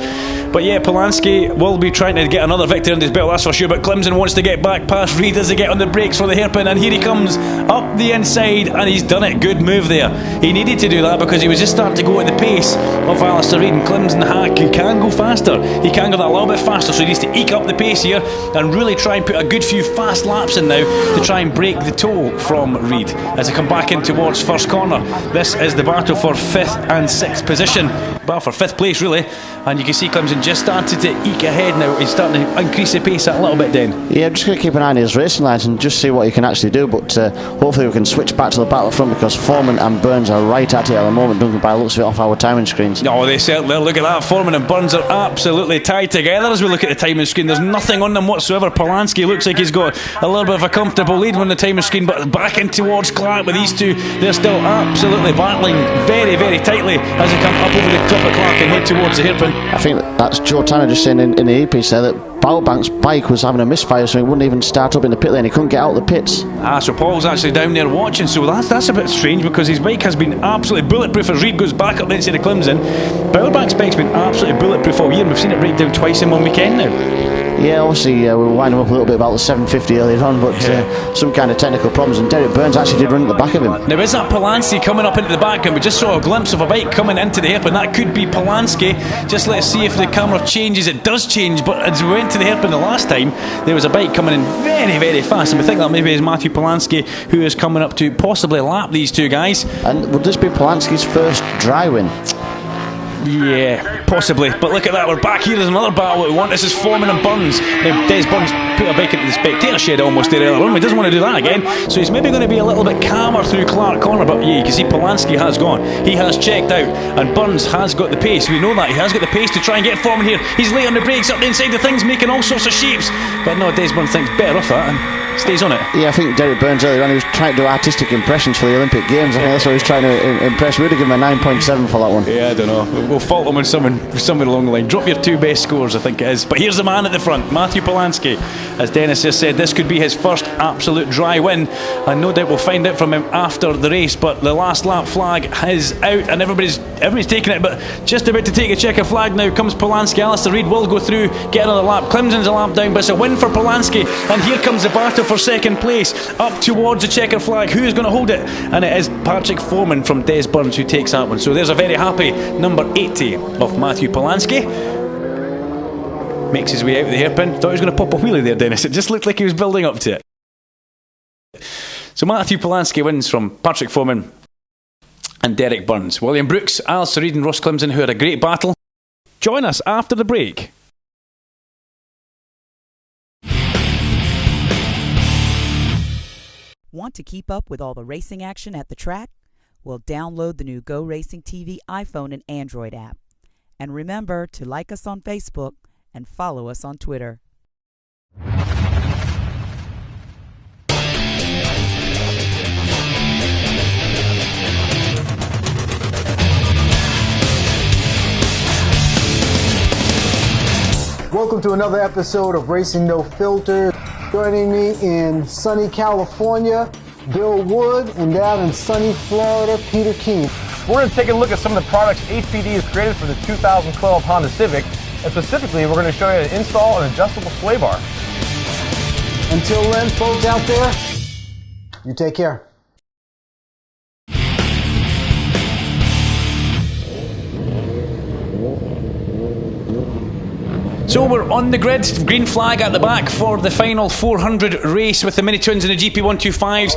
But yeah, Polanski will be trying to get another victory under his belt, that's for sure. But Clemson wants to get back past Reid as they get on the brakes for the hairpin, and here he comes up the inside, and he's done it. Good move there. He needed to do that because he was just starting to go at the pace of Alistair Reid, and Clemson he can go faster. He can go that a little bit faster, so he needs to eke up the pace here and really try and put a good few fast laps in now to try and break the toe from Reid as they come back in towards first corner. This is the battle for 5th and 6th position, well, for 5th place really, and you can see Clemson just started to eke ahead now. He's starting to increase the pace a little bit then. Yeah, I'm just going to keep an eye on his racing lines and just see what he can actually do, but hopefully we can switch back to the battlefront because Forman and Burns are right at it at the moment, Duncan, by the looks of it off our timing screens. Oh, they certainly are. Look at that. Forman and Burns are absolutely tied together as we look at the timing screen. There's nothing on them whatsoever. Polanski looks like he's got a little bit of a comfortable lead on the timing screen, but back in towards Clark with these two, they're still absolutely battling very, very tightly as they come up over the top of Clark and head towards the hairpin. I think that's Joe Tanner just saying in the earpiece there that Bowerbank's bike was having a misfire, so he wouldn't even start up in the pit lane. He couldn't get out the pits. So Paul's actually down there watching, so that's a bit strange, because his bike has been absolutely bulletproof as Reid goes back up the inside of Clemson. Bowerbank's bike's been absolutely bulletproof all year, and we've seen it break down twice in one weekend now. Yeah, obviously we were winding up a little bit about the 750 earlier on, but some kind of technical problems, and Derek Burns actually did run at the back of him. Now is that Polanski coming up into the back, and we just saw a glimpse of a bike coming into the hairpin? That could be Polanski. Just let's see if the camera changes. It does change, but as we went to the hairpin the last time, there was a bike coming in very, very fast, and we think that maybe is Matthew Polanski, who is coming up to possibly lap these two guys. And would this be Polanski's first dry win? Yeah, possibly. But look at that, we're back here. There's another battle that we want. This is Forman and Burns. Now, Des Burns put a bike into the spectator shed almost there earlier on. He doesn't want to do that again, so he's maybe going to be a little bit calmer through Clark Corner. But yeah, you can see Polanski has gone. He has checked out, and Burns has got the pace. We know that. He has got the pace to try and get Forman here. He's late on the brakes up the inside of things, making all sorts of shapes. But no, Des Burns thinks better off that and stays on it. Yeah, I think Derek Burns earlier on, he was trying to do artistic impressions for the Olympic Games. I think that's what he was trying to impress. We would have given him a 9.7 for that one. Yeah, I don't know. We'll fault him on somewhere along the line. Drop your two best scores, I think it is. But here's the man at the front, Matthew Polanski. As Dennis just said, this could be his first absolute dry win, and no doubt we'll find out from him after the race. But the last lap flag is out, and everybody's taking it, but just about to take a checker flag now comes Polanski. Alistair Reid will go through, get another lap. Clemson's a lap down, but it's a win for Polanski, and here comes the battle for second place up towards the checker flag. Who is going to hold it? And it is Patrick Forman from Des Burns who takes that one. So there's a very happy number 80 of Matthew Polanski. Makes his way out of the hairpin. Thought he was going to pop a wheelie there, Dennis. It just looked like he was building up to it. So Matthew Polanski wins from Patrick Forman and Derek Burns. William Brooks, Alistair Reid and Ross Clemson, who had a great battle. Join us after the break. Want to keep up with all the racing action at the track? Well, download the new Go Racing TV iPhone and Android app. And remember to like us on Facebook and follow us on Twitter. Welcome to another episode of Racing No Filter. Joining me in sunny California, Bill Wood, and down in sunny Florida, Peter King. We're going to take a look at some of the products HPD has created for the 2012 Honda Civic, and specifically we're going to show you how to install an adjustable sway bar. Until then, folks out there, you take care. So we're on the grid, green flag at the back for the final 400 race with the MiniTwins and the GP125s.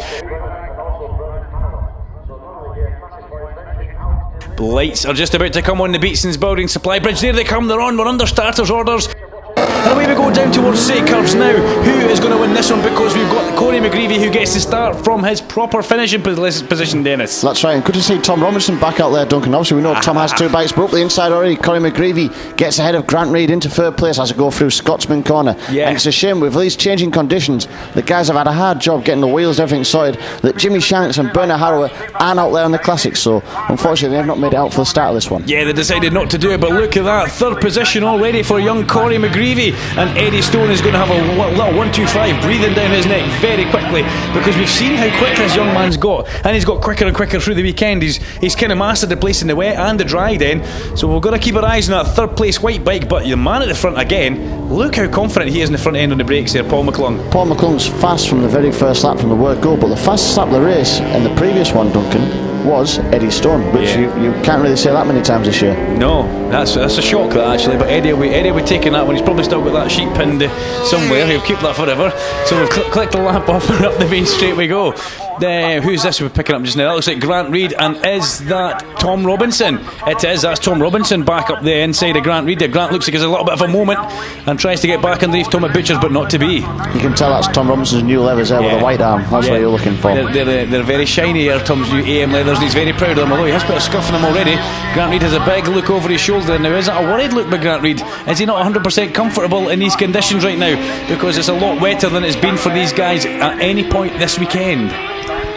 Lights are just about to come on the Beatson's Building Supply Bridge. There they come, they're on, we're under starters orders. And away we go down towards St Curves now. Who is going to win this one? Because we've got Korie McGreevy who gets to start from his proper finishing position, Dennis. That's right, and good to see Tom Robinson back out there, Duncan. Obviously we know Tom has two bikes, but up the inside already, Korie McGreevy gets ahead of Grant Reid into third place as I go through Scotsman Corner. Yeah. And it's a shame with these changing conditions, the guys have had a hard job getting the wheels and everything sorted, that Jimmy Shanks and Bernard Harrower aren't out there on the Classics, so unfortunately they've not made it out for the start of this one. Yeah, they decided not to do it, but look at that, third position already for young Korie McGreevy, and Eddie Stone is going to have a little 125 breathing down his neck very quickly, because we've seen how quick this young man's got, and he's got quicker and quicker through the weekend. He's kind of mastered the place in the wet and the dry then, so we've got to keep our eyes on that third place white bike. But the man at the front again, look how confident he is in the front end on the brakes there, Paul McClung. Paul McClung's fast from the very first lap from the word go, but the fastest lap of the race in the previous one, Duncan, was Eddie Stone, which you can't really say that many times this year. No, that's a shock that actually, but Eddie will be taking that one. He's probably still got that sheet pinned somewhere. He'll keep that forever. So we've clicked the lap off and up the main straight we go. Who's this we're picking up just now? That looks like Grant Reid, and is that Tom Robinson? It is, that's Tom Robinson back up the inside of Grant Reid. Grant looks like he's a little bit of a moment and tries to get back underneath Tommy Butchers, but not to be. You can tell that's Tom Robinson's new leathers there with the white arm. That's what you're looking for. They're very shiny here, Tom's new AM leathers, and he's very proud of them, although he has put a scuff in them already. Grant Reid has a big look over his shoulder. Now, is that a worried look by Grant Reid? Is he not 100% comfortable in these conditions right now? Because it's a lot wetter than it's been for these guys at any point this weekend.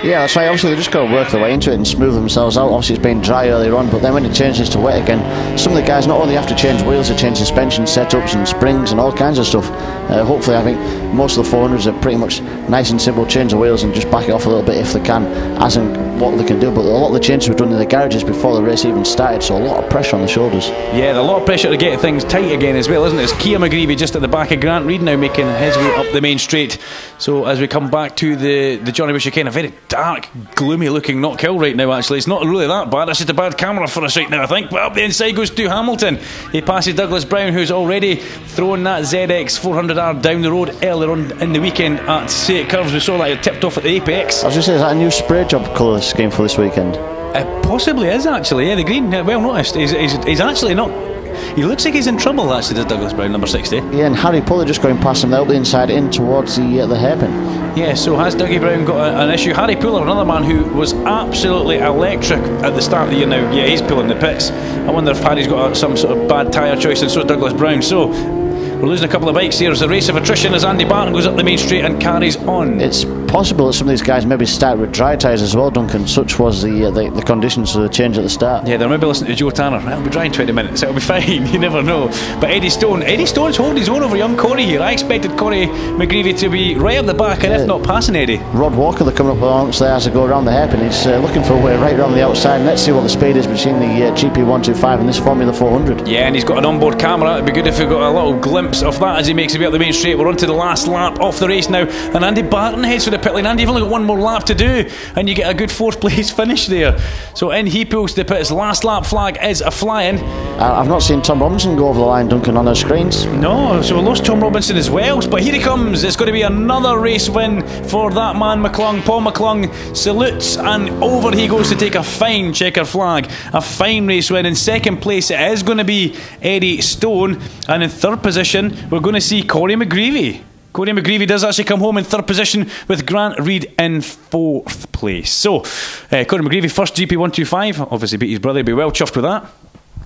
Yeah, that's right. Obviously, they just got to work their way into it and smooth themselves out. Obviously, it's been dry earlier on, but then when it changes to wet again, some of the guys not only have to change wheels, they change suspension setups and springs and all kinds of stuff. Hopefully, I think most of the 400s are pretty much nice and simple, change the wheels and just back it off a little bit if they can, as in what they can do. But a lot of the changes were done in the garages before the race even started, so a lot of pressure on the shoulders. Yeah, a lot of pressure to get things tight again as well, isn't it? It's Korie McGreevy just at the back of Grant Reid now making his way up the main straight. So as we come back to the Johnny Bush chicane, a very dark, gloomy looking Knockhill right now. Actually, it's not really that bad. It's just a bad camera for us right now, I think. But up the inside goes Stu Hamilton. He passes Douglas Brown, who's already thrown that ZX 400R down the road earlier on in the weekend at Say Curves. We saw that he tipped off at the apex. I was just saying, is that a new spray job colour scheme for this weekend? It possibly is, actually. Yeah, the green, well noticed. He's actually not. He looks like he's in trouble, actually, does Douglas Brown, number 60. Yeah, and Harry Puller just going past him there, up the inside in towards the hairpin. Yeah, so has Dougie Brown got an issue? Harry Puller, another man who was absolutely electric at the start of the year now. Yeah, he's pulling the pits. I wonder if Harry's got some sort of bad tyre choice, and so has Douglas Brown. So we're losing a couple of bikes here. There's a race of attrition as Andy Barton goes up the main straight and carries on. It's possible that some of these guys maybe started with dry tyres as well, Duncan. Such was the conditions for the change at the start. Yeah, they're maybe listening to Joe Tanner. It'll be dry in 20 minutes, it'll be fine. You never know. But Eddie Stone's holding his own over young Korie here. I expected Korie McGreevy to be right up the back and if not passing Eddie. Rod Walker, they're coming up amongst there as they go around the hairpin. He's looking for a way right around the outside. Let's see what the speed is between the GP125 and this Formula 400. Yeah, and he's got an onboard camera. It'd be good if we got a little glimpse of that as he makes his way up the main straight. We're on to the last lap of the race now, and Andy Barton heads for the pit lane. Andy, you've only got one more lap to do and you get a good 4th place finish there. So in he pulls the pits. Last lap flag is a flying. I've not seen Tom Robinson go over the line, Duncan, on our screens. No, so we lost Tom Robinson as well, but here he comes. It's going to be another race win for that man McClung. Paul McClung salutes and over he goes to take a fine checker flag, a fine race win. In 2nd place it is going to be Eddie Stone, and in 3rd position we're going to see Korie McGreevy. Korie McGreevy does actually come home in 3rd position with Grant Reid in 4th place. So, Korie McGreevy, first GP125, obviously beat his brother, he'll be well chuffed with that.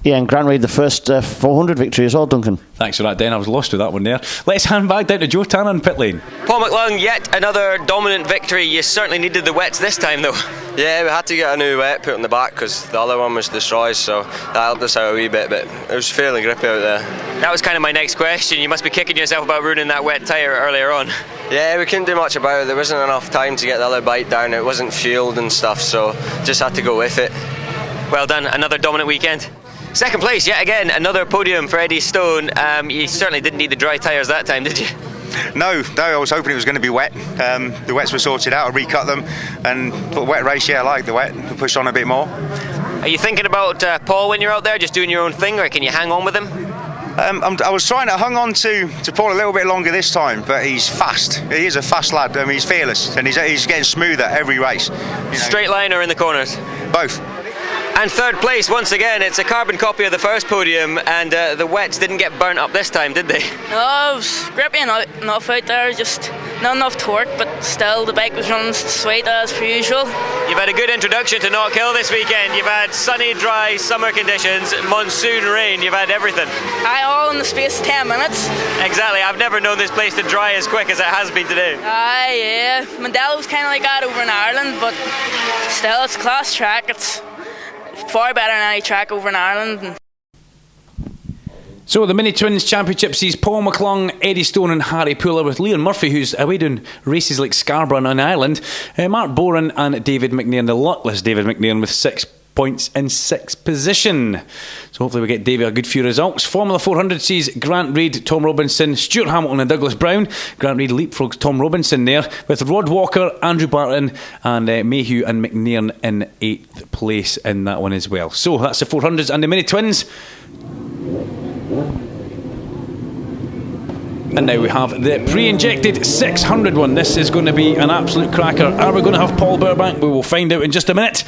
Yeah, and Grant Reid the first 400 victory as well, Duncan. Thanks for that, Dan. I was lost with that one there. Let's hand back down to Joe Tanner in pit lane. Paul McClung, yet another dominant victory. You certainly needed the wets this time though. Yeah, we had to get a new wet put in the back because the other one was destroyed, so that helped us out a wee bit, but it was fairly grippy out there. That was kind of my next question. You must be kicking yourself about ruining that wet tyre earlier on. Yeah, we couldn't do much about it. There wasn't enough time to get the other bike down. It wasn't fueled and stuff, so just had to go with it. Well done, another dominant weekend. 2nd place, yet again, another podium for Eddie Stone. You certainly didn't need the dry tyres that time, did you? No, I was hoping it was going to be wet. The wets were sorted out, I recut them, and for the wet race, yeah, I like the wet, push on a bit more. Are you thinking about Paul when you're out there, just doing your own thing, or can you hang on with him? I was trying to hang on to Paul a little bit longer this time, but he's fast. He is a fast lad. I mean, he's fearless, and he's getting smoother every race. Straight line or in the corners? Both. And 3rd place, once again, it's a carbon copy of the first podium, and the wets didn't get burnt up this time, did they? No, it was grippy enough out there, just not enough torque, but still the bike was running sweet as per usual. You've had a good introduction to Knockhill this weekend. You've had sunny, dry summer conditions, monsoon rain, you've had everything. All in the space of 10 minutes. Exactly, I've never known this place to dry as quick as it has been today. Yeah, Mandela was kind of like that over in Ireland, but still it's a class track. It's far better than any track over in Ireland. So the MiniTwins Championship sees Paul McClung, Eddie Stone and Harry Puller, with Leon Murphy, who's away doing races like Scarborough on Ireland, Mark Boren and David McNairn, the luckless David McNairn, with 6 points in 6th position. So hopefully we get Davey a good few results. Formula 400 sees Grant Reid, Tom Robinson, Stuart Hamilton and Douglas Brown. Grant Reid leapfrogs Tom Robinson there, with Rod Walker, Andrew Barton and Mayhew and McNairn in 8th place in that one as well. So that's the 400s and the MiniTwins. And now we have the pre-injected 600 one. This is going to be an absolute cracker. Are we going to have Paul Bowerbank? We will find out in just a minute.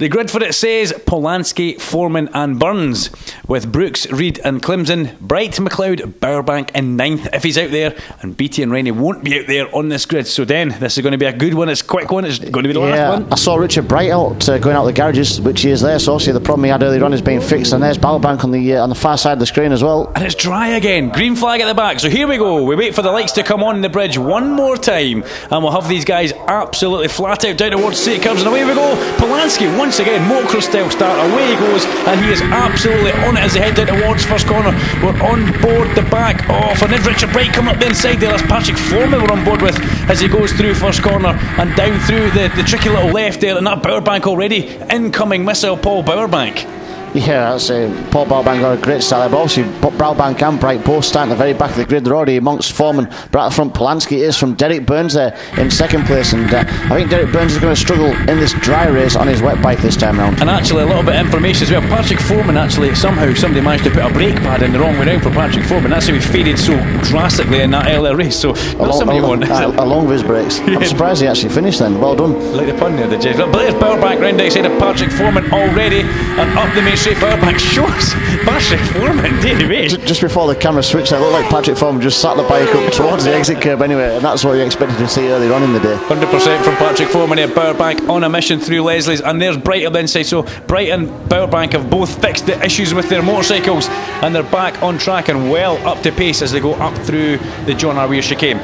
The grid for it says Polanski, Forman and Burns, with Brooks, Reid and Clemson, Bright, McLeod, Bowerbank in 9th if he's out there, and Beattie and Rennie won't be out there on this grid. So then, this is going to be a good one. It's a quick one. It's going to be the last one. I saw Richard Bright out going out the garages, which he is there. So obviously the problem he had earlier on is being fixed, and there's Bowerbank on the far side of the screen as well. And it's dry again. Green flag at the back. So here we go. We wait for the lights to come on the bridge one more time, and we'll have these guys absolutely flat out down towards City Curves, and away we go. Polanski once again, Mokro style start, away he goes, and he is absolutely on it as they head down towards first corner. We're on board the back off, and then Richard Bright coming up the inside there. That's Patrick Forman we're on board with as he goes through first corner and down through the tricky little left there, and that Bowerbank already incoming missile Paul Bowerbank. Yeah, that's Paul Bowerbank got a great start. But obviously, Bowerbank and Bright both starting at the very back of the grid. They're already amongst Forman, but at the front, Polanski is from Derek Burns there in second place. And I think Derek Burns is going to struggle in this dry race on his wet bike this time round. And actually, a little bit of information as well. Patrick Forman, actually, somehow somebody managed to put a brake pad in the wrong way round for Patrick Forman. That's how he faded so drastically in that earlier race. So, along with his brakes. I'm surprised he actually finished then. Well done. Like the pun there, the Jay. But there's Bowerbank round outside of Patrick Forman already, and up the main straight. Bowerbank shows Patrick Forman, Davey. Just before the camera switched, it looked like Patrick Forman just sat the bike up towards the exit curb anyway, and that's what you expected to see earlier on in the day. 100% from Patrick Forman here. Bowerbank on a mission through Leslie's, and there's Bright up the inside. So Bright and Bowerbank have both fixed the issues with their motorcycles, and they're back on track and well up to pace as they go up through the John R. Weir chicane.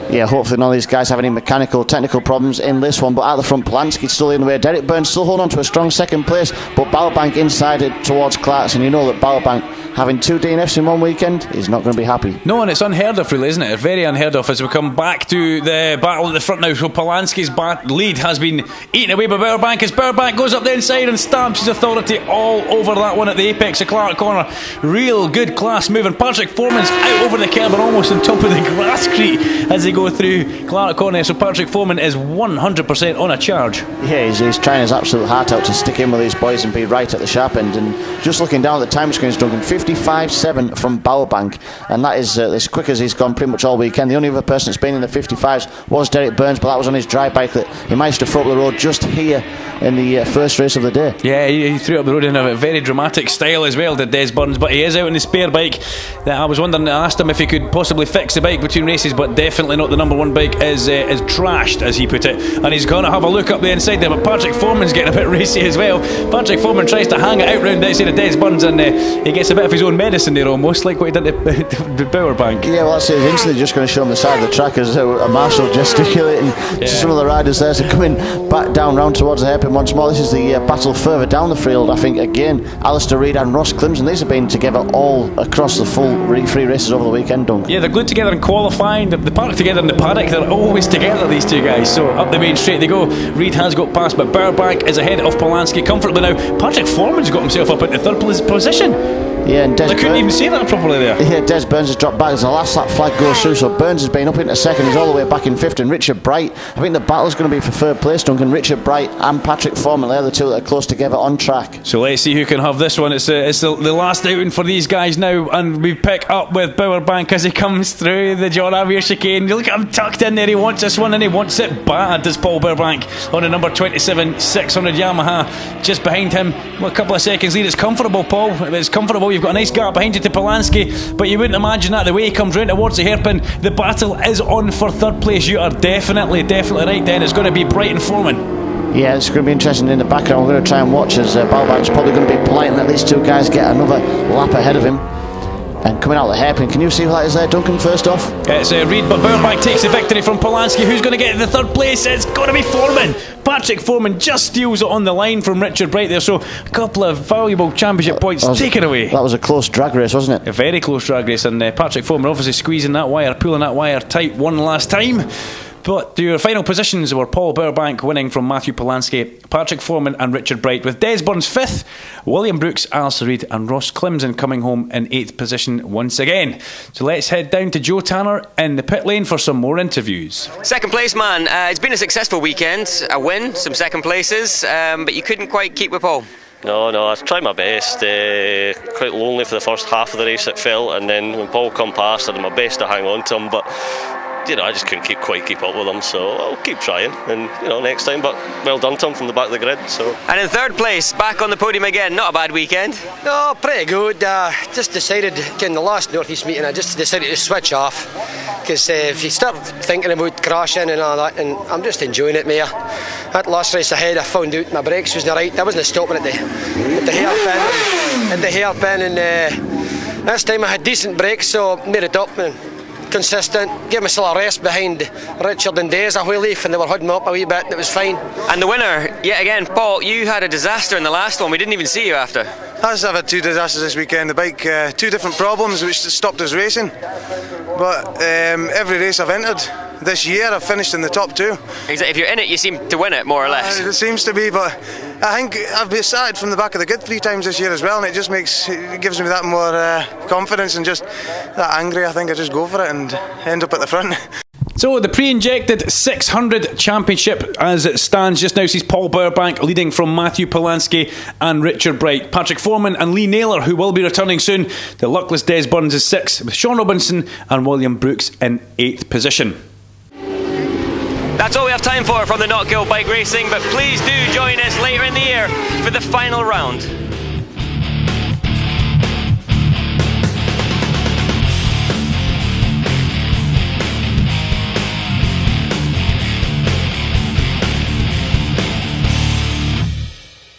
Yeah, hopefully none of these guys have any technical problems in this one. But at the front, Polanski still in the way. Derek Burns still holding on to a strong second place, but Bowerbank inside it towards Clarkson. You know that Bowerbank, having 2 DNFs in one weekend, is not going to be happy. No, and it's unheard of, really, isn't it? It's very unheard of as we come back to the battle at the front now. So Polanski's lead has been eaten away by Bowerbank as Bowerbank goes up the inside and stamps his authority all over that one at the apex of Clark Corner. Real good class move, and Patrick Forman's out over the curb and almost on top of the grasscrete as they go through Clark Corner. So Patrick Forman is 100% on a charge. Yeah, he's trying his absolute heart out to stick in with these boys and be right at the sharp end. And just looking down at the time screens, Duncan, 55.7 from Bowerbank, and that is as quick as he's gone pretty much all weekend. The only other person that's been in the 55s was Derek Burns, but that was on his dry bike that he managed to throw up the road just here in the first race of the day. Yeah, he threw up the road in a very dramatic style as well, did Des Burns, but he is out on the spare bike. I was wondering, I asked him if he could possibly fix the bike between races, but definitely not. The number one bike is trashed, as he put it, and he's going to have a look up the inside there, but Patrick Forman's getting a bit racy as well. Patrick Forman tries to hang it out round the outside of Des Burns, and he gets a bit of his own medicine there, almost like what he did to Bowerbank. Yeah, well, that's it. Instantly just going to show him the side of the track as a marshal gesticulating to some of the riders there. So coming back down round towards the hairpin once more. This is the battle further down the field. I think again, Alistair Reid and Ross Clemson, these have been together all across the full three races over the weekend, Duncan. Yeah, they're glued together in qualifying. They park together in the paddock. They're always together, these two guys. So up the main straight they go. Reid has got past, but Bowerbank is ahead of Polanski comfortably now. Patrick Forman's got himself up into third position. Yeah, and I couldn't even see that properly there. Yeah, Des Burns has dropped back as the last lap flag goes through, so Burns has been up into second. He's all the way back in fifth, and Richard Bright, I think the battle's going to be for third place, Duncan. Richard Bright and Patrick Forman, they're the two that are close together on track. So let's see who can have this one. It's the last outing for these guys now, and we pick up with Bowerbank as he comes through the John R. Weir chicane. You look at him tucked in there. He wants this one, and he wants it bad, does Paul Bowerbank on a number 27 600 Yamaha. Just behind him, a couple of seconds lead. It's comfortable, Paul. It's comfortable. You've got a nice gap behind you to Polanski, but you wouldn't imagine that the way he comes round towards the hairpin. The battle is on for third place. You are definitely right, then. It's going to be Bright and Forman. Yeah, it's going to be interesting in the background. We're going to try and watch as Bowerbank's probably going to be polite and let these two guys get another lap ahead of him. And coming out the hairpin, can you see who that is there, Duncan, first off? It's Reid, but Bowerbank takes the victory from Polanski. Who's going to get the third place? It's going to be Forman. Patrick Forman just steals it on the line from Richard Bright there, so a couple of valuable championship points taken away. That was a close drag race, wasn't it? A very close drag race, and Patrick Forman obviously squeezing that wire, pulling that wire tight one last time. But your final positions were Paul Bowerbank winning from Matthew Polanski, Patrick Forman and Richard Bright, with Des Burns 5th, William Brooks, Alistair Reid and Ross Clemson coming home in 8th position once again. So let's head down to Joe Tanner in the pit lane for some more interviews. Second place, man. It's been a successful weekend, a win, some second places, but you couldn't quite keep with Paul. No, I tried my best. Quite lonely for the first half of the race, it felt, and then when Paul come past, I did my best to hang on to him, but I just couldn't quite keep up with him, so I'll keep trying, and next time. But well done to him from the back of the grid. So. And in third place, back on the podium again. Not a bad weekend. No, pretty good. Just decided in the last North East meeting, I just decided to switch off, because if you start thinking about crashing and all that, and I'm just enjoying it more. That last race ahead, I found out my brakes wasn't right. I wasn't stopping at the hairpin, and this time I had decent brakes, so made it up and consistent. Gave myself a rest behind Richard and Days a wheelie, and they were holding me up a wee bit, and it was fine. And the winner, yet again, Paul, you had a disaster in the last one. We didn't even see you after. I've had 2 disasters this weekend. The bike, 2 different problems which stopped us racing. But every race I've entered this year, I've finished in the top 2. Exactly. If you're in it, you seem to win it, more or less. It seems to be, but I think I've been started from the back of the grid 3 times this year as well, and it just gives me that more confidence and just that angry. I think I just go for it and end up at the front. So the pre-injected 600 championship as it stands just now sees Paul Bowerbank leading from Matthew Polanski and Richard Bright. Patrick Forman and Lee Naylor, who will be returning soon. The luckless Des Burns is 6th, with Sean Robinson and William Brooks in 8th position. That's all we have time for from the Knockhill Bike Racing, but please do join us later in the year for the final round.